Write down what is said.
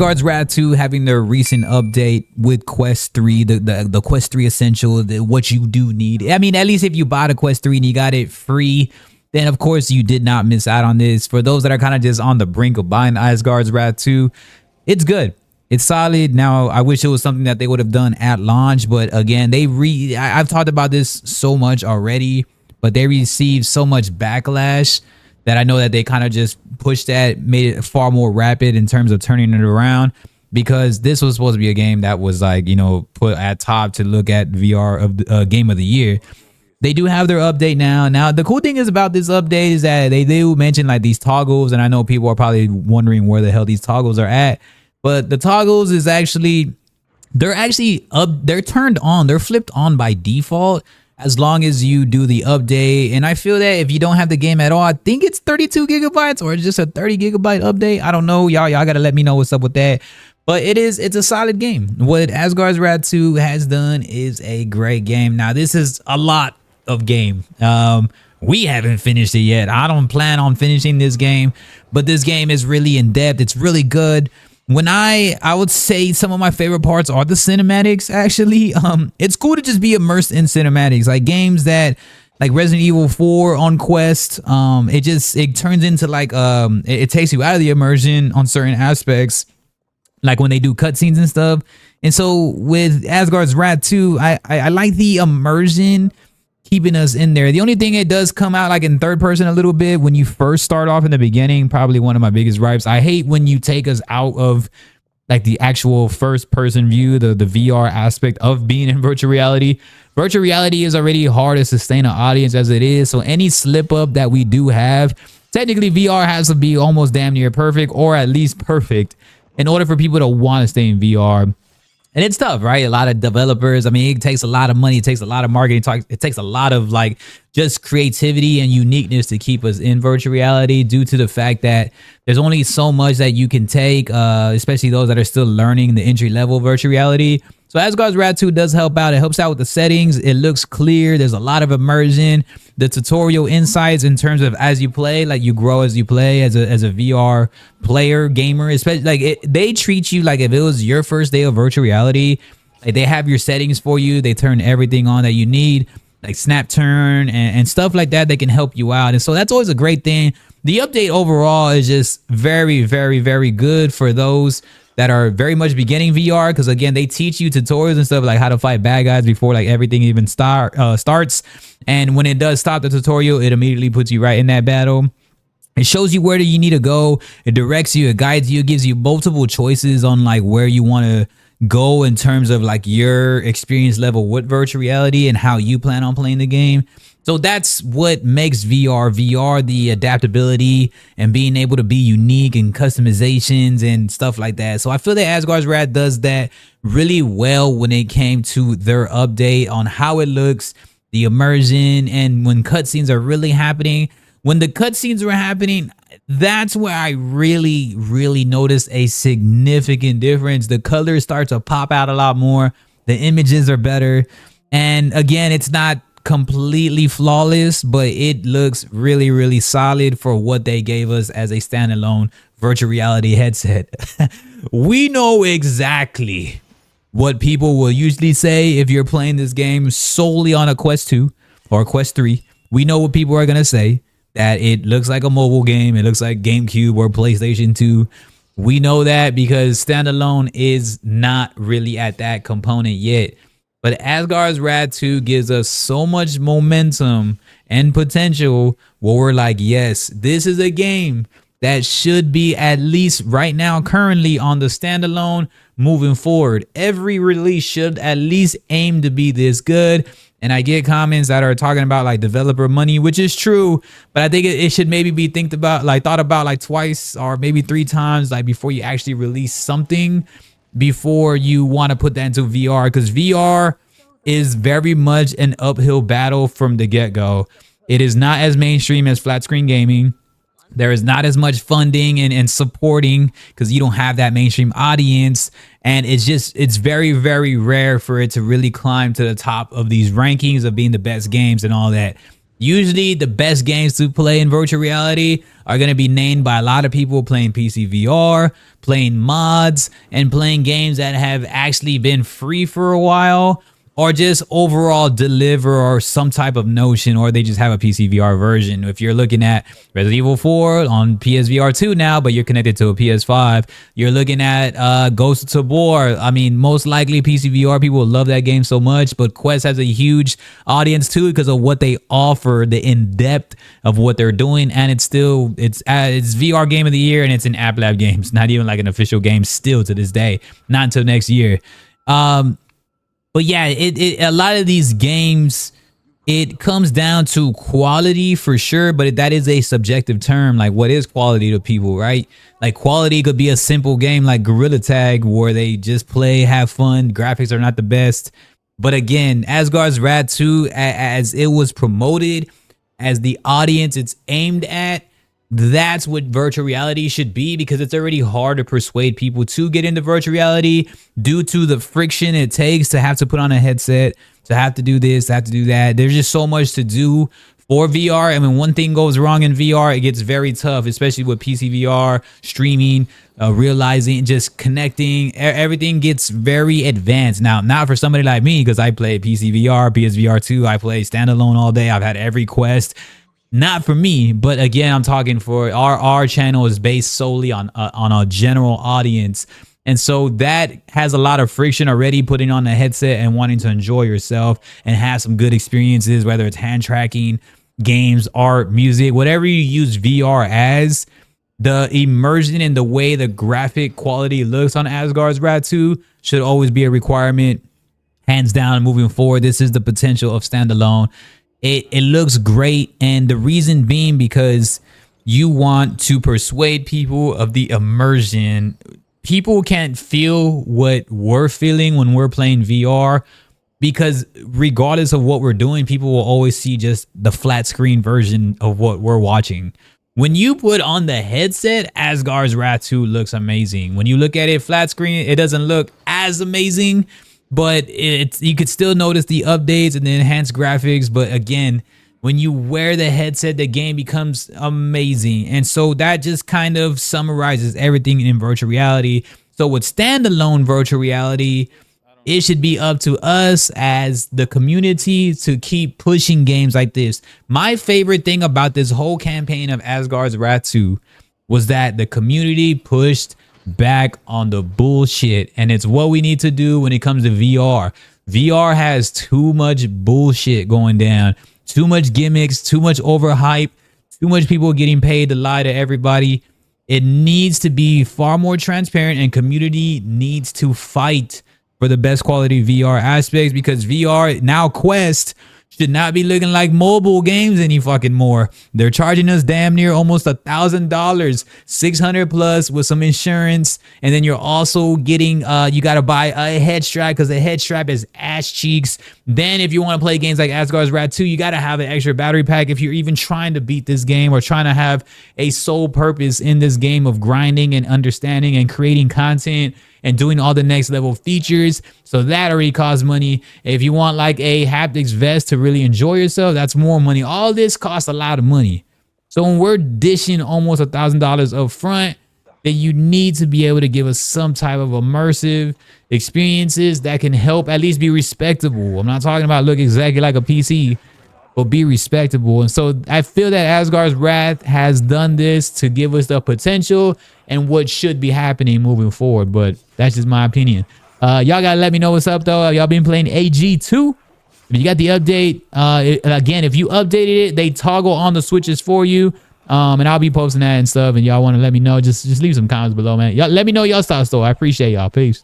Asgard's Wrath 2 having their recent update with Quest 3, the Quest 3 Essential, what you do need. I mean, at least if you bought a Quest 3 and you got it free, then of course you did not miss out on this. For those that are kind of just on the brink of buying Asgard's Wrath 2, it's good. It's solid. Now, I wish it was something that they would have done at launch, but again, I've talked about this so much already, but they received so much backlash that I know that they kind of just pushed that, made it far more rapid in terms of turning it around, because this was supposed to be a game that was like, you know, put at top to look at VR of the game of the year. They do have their update now. Now, the cool thing is about this update is that they do mention like these toggles, and I know people are probably wondering where the hell these toggles are at, but the toggles is actually, they're turned on, they're flipped on by default, as long as you do the update. And I feel that if you don't have the game at all, I think it's 32 gigabytes or just a 30 gigabyte update. I don't know. Y'all gotta let me know what's up with that. But it's a solid game. What Asgard's Wrath 2 has done is a great game. Now, this is a lot of game. We haven't finished it yet. I don't plan on finishing this game, but this game is really in depth. It's really good. When I would say some of my favorite parts are the cinematics, actually. It's cool to just be immersed in cinematics, like games that like Resident Evil 4 on Quest. It turns into like it takes you out of the immersion on certain aspects, like when they do cutscenes and stuff. And so with Asgard's Wrath 2, I like the immersion, keeping us in there. The only thing, it does come out like in third person a little bit when you first start off in the beginning. Probably one of my biggest gripes. I hate when you take us out of like the actual first person view, the VR aspect of being in virtual reality. Virtual reality is already hard to sustain an audience as it is. So any slip up that we do have, technically VR has to be almost damn near perfect, or at least perfect, in order for people to want to stay in VR. And it's tough, right? A lot of developers, I mean, it takes a lot of money. It takes a lot of marketing. It takes a lot of like just creativity and uniqueness to keep us in virtual reality, due to the fact that there's only so much that you can take, especially those that are still learning the entry level virtual reality. So Asgard's Wrath 2 does help out. It helps out with the settings. It looks clear. There's a lot of immersion. The tutorial insights in terms of as you play, like you grow as you play as a VR player, gamer, especially like they treat you like if it was your first day of virtual reality. Like they have your settings for you. They turn everything on that you need, like snap turn and stuff like that. They can help you out. And so that's always a great thing. The update overall is just very, very, very good for those that are very much beginning VR, because again, they teach you tutorials and stuff like how to fight bad guys before like everything even starts. And when it does stop the tutorial, it immediately puts you right in that battle. It shows you where you need to go. It directs you, it guides you, it gives you multiple choices on like where you want to go in terms of like your experience level with virtual reality and how you plan on playing the game. So that's what makes VR, the adaptability and being able to be unique and customizations and stuff like that. So I feel that Asgard's Wrath does that really well when it came to their update on how it looks, the immersion, and when cutscenes are really happening. When the cutscenes were happening, that's where I really, really noticed a significant difference. The colors start to pop out a lot more. The images are better. And again, it's not completely flawless, but it looks really, really solid for what they gave us as a standalone virtual reality headset. We know exactly what people will usually say if you're playing this game solely on a Quest 2 or Quest 3. We know what people are going to say, that it looks like a mobile game. It looks like GameCube or PlayStation 2. We know that because standalone is not really at that component yet. But Asgard's Wrath 2 gives us so much momentum and potential where we're like, yes, this is a game that should be at least right now currently on the standalone moving forward. Every release should at least aim to be this good. And I get comments that are talking about like developer money, which is true, but I think it should maybe be thought about like twice or maybe 3 times, like before you actually release something, before you want to put that into VR, because VR is very much an uphill battle from the get-go. It is not as mainstream as flat screen gaming. There is not as much funding and supporting because you don't have that mainstream audience. And it's very, very rare for it to really climb to the top of these rankings of being the best games and all that. Usually the best games to play in virtual reality are going to be named by a lot of people playing PC VR, playing mods, and playing games that have actually been free for a while, or just overall deliver or some type of notion, or they just have a PC VR version. If you're looking at Resident Evil 4 on PSVR 2 now, but you're connected to a PS5, you're looking at Ghost of Tabor. I mean, most likely PC VR people will love that game so much, but Quest has a huge audience too because of what they offer, the in-depth of what they're doing, and it's VR Game of the Year, and it's in App Lab Games, not even like an official game still to this day, not until next year. But yeah, a lot of these games, it comes down to quality for sure, but that is a subjective term. Like, what is quality to people, right? Like, quality could be a simple game like Gorilla Tag where they just play, have fun, graphics are not the best. But again, Asgard's Wrath 2, as it was promoted, as the audience it's aimed at, that's what virtual reality should be, because it's already hard to persuade people to get into virtual reality due to the friction it takes to have to put on a headset, to have to do this, to have to do that. There's just so much to do for VR. I mean, one thing goes wrong in VR, it gets very tough, especially with PC VR, streaming, realizing, just connecting. Everything gets very advanced. Now, not for somebody like me, because I play PC VR, PSVR 2, I play standalone all day. I've had every Quest. Not for me, but again, I'm talking for our channel is based solely on a general audience. And so that has a lot of friction already, putting on the headset and wanting to enjoy yourself and have some good experiences, whether it's hand tracking, games, art, music, whatever you use VR as. The immersion and the way the graphic quality looks on Asgard's Wrath 2 should always be a requirement. Hands down, moving forward, this is the potential of standalone. It looks great, and the reason being because you want to persuade people of the immersion. People can't feel what we're feeling when we're playing VR, because regardless of what we're doing, people will always see just the flat screen version of what we're watching. When you put on the headset, Asgard's Wrath 2 looks amazing. When you look at it flat screen, it doesn't look as amazing, but you could still notice the updates and the enhanced graphics. But again, when you wear the headset, the game becomes amazing. And so that just kind of summarizes everything in virtual reality. So with standalone virtual reality, it should be up to us as the community to keep pushing games like this. My favorite thing about this whole campaign of Asgard's Wrath 2 was that the community pushed back on the bullshit, and it's what we need to do when it comes to VR. VR has too much bullshit going down, too much gimmicks, too much overhype, too much people getting paid to lie to everybody. It needs to be far more transparent, and community needs to fight for the best quality VR aspects, because VR now, Quest should not be looking like mobile games any fucking more. They're charging us damn near almost $1,000, $600 plus with some insurance, and then you're also getting you got to buy a head strap, because the head strap is ass cheeks. Then if you want to play games like Asgard's Wrath 2, you got to have an extra battery pack if you're even trying to beat this game or trying to have a sole purpose in this game of grinding and understanding and creating content and doing all the next level features. So that already costs money. If you want like a haptics vest to really enjoy yourself, that's more money. All this costs a lot of money. So when we're dishing almost $1,000 up front, then you need to be able to give us some type of immersive experiences that can help at least be respectable. I'm not talking about look exactly like a PC, but be respectable. And so I feel that Asgard's Wrath has done this to give us the potential and what should be happening moving forward. But that's just my opinion. Y'all gotta let me know what's up though. Y'all been playing AG2? If you got the update, again, if you updated it, they toggle on the switches for you. And I'll be posting that and stuff. And y'all want to let me know, just leave some comments below, man. Y'all let me know y'all thoughts though. I appreciate y'all. Peace.